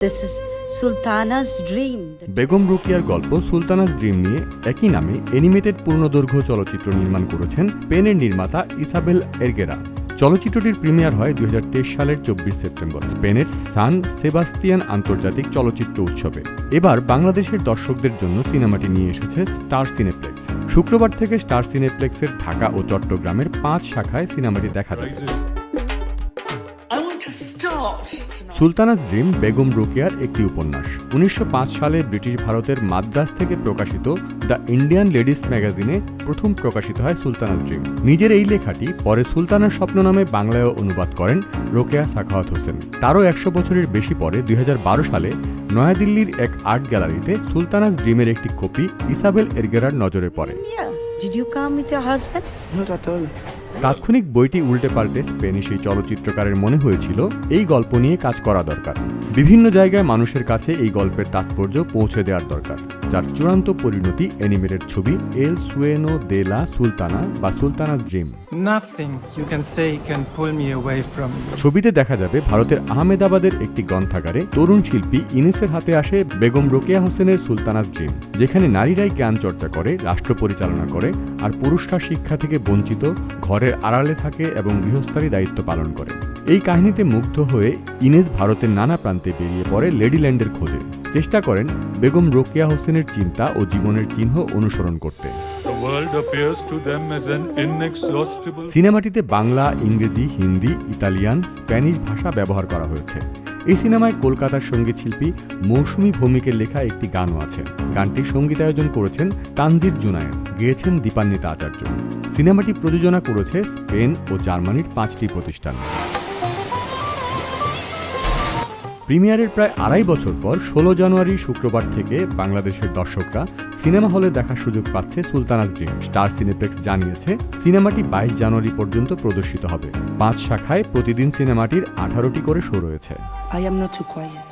This is Sultana's Dream. Begum রোকেয়ার গল্প Sultana's dream নিয়ে একই নামে অ্যানিমেটেড পূর্ণদৈর্ঘ্য চলচ্চিত্র নির্মাণ করেছেন স্পেনের নির্মাতা ইসাবেল এরগেরা। চলচ্চিত্রটির প্রিমিয়ার হয় 2023 সালের 24 সেপ্টেম্বর স্পেনের সান সেবাস্তিয়ান আন্তর্জাতিক চলচ্চিত্র উৎসবে। এবার বাংলাদেশের দর্শকদের জন্য সিনেমাটি নিয়ে এসেছে স্টার সিনেপ্লেক্স। শুক্রবার থেকে স্টার সিনেপ্লেক্সের ঢাকা ও চট্টগ্রামের 5 শাখায় সিনেমাটি দেখা যাবে। সুলতানাস ড্রিম বেগম রোকেয়ার একটি উপন্যাস। 1905 সালে ব্রিটিশ ভারতের মাদ্রাজ থেকে প্রকাশিত দ্য ইন্ডিয়ান লেডিস ম্যাগাজিনে প্রথম প্রকাশিত হয় সুলতানাস ড্রিম। নিজের এই লেখাটি পরে সুলতানার স্বপ্ন নামে বাংলায় অনুবাদ করেন রোকেয়া সাখাওয়াত হোসেন। তারও 100 বছরের বেশি পরে 2012 সালে নয়াদিল্লির এক আর্ট গ্যালারিতে সুলতানাস ড্রিমের একটি কপি ইসাবেল এরগেরার নজরে পড়ে। Did you come with your husband? Not at all. তাৎক্ষণিক বইটি উল্টে পাল্টে স্পেনিশ এই চলচ্চিত্রকারের মনে হয়েছিল এই গল্প নিয়ে কাজ করা দরকার। বিভিন্ন জায়গায় মানুষের কাছে এই গল্পের তাৎপর্য পৌঁছে দেওয়ার দরকার, যার চূড়ান্ত পরিণতি অ্যানিমেটেড ছবি এল সুয়েনো দে লা সুলতানা বা Sultana's dream. Nothing you can say can pull me away from you. ছবিতে দেখা যাবে ভারতের আহমেদাবাদের একটি গ্রন্থাগারে তরুণ শিল্পী ইনেসের হাতে আসে বেগম রোকেয়া হোসেনের সুলতানাস ড্রিম, যেখানে নারীরাই জ্ঞান চর্চা করে, রাষ্ট্র পরিচালনা করে, আর পুরুষরা শিক্ষা থেকে বঞ্চিত, ঘরের আড়ালে থাকে এবং গৃহস্থালী দায়িত্ব পালন করে। এই কাহিনীতে মুগ্ধ হয়ে ইনেস ভারতের নানা প্রান্তে বেরিয়ে পড়ে লেডিল্যান্ডের খোঁজে। চেষ্টা করেন বেগম রোকেয়া হোসেনের চিন্তা ও জীবনের চিহ্ন অনুসরণ করতে। সিনেমাটিতে বাংলা, ইংরেজি, হিন্দি, ইতালিয়ান, স্প্যানিশ ভাষা ব্যবহার করা হয়েছে। এই সিনেমায় কলকাতার সঙ্গীত শিল্পী মৌসুমী ভৌমিকের লেখা একটি গানও আছে। গানটির সঙ্গীতায়োজন করেছেন তানজির জুনায়েদ, গেয়েছেন দীপান্বিতা আচার্য। সিনেমাটি প্রযোজনা করেছে স্পেন ও জার্মানির 5টি প্রতিষ্ঠান। প্রিমিয়ারের প্রায় 2.5 বছর পর 16 জানুয়ারি শুক্রবার থেকে বাংলাদেশের দর্শকরা সিনেমা হলে দেখার সুযোগ পাচ্ছে সুলতানাস ড্রিম। স্টার সিনেপ্লেক্স জানিয়েছে সিনেমাটি 22 জানুয়ারি পর্যন্ত প্রদর্শিত হবে। 5 শাখায় প্রতিদিন সিনেমাটির 18টি করে শো রয়েছে। I am not too quiet.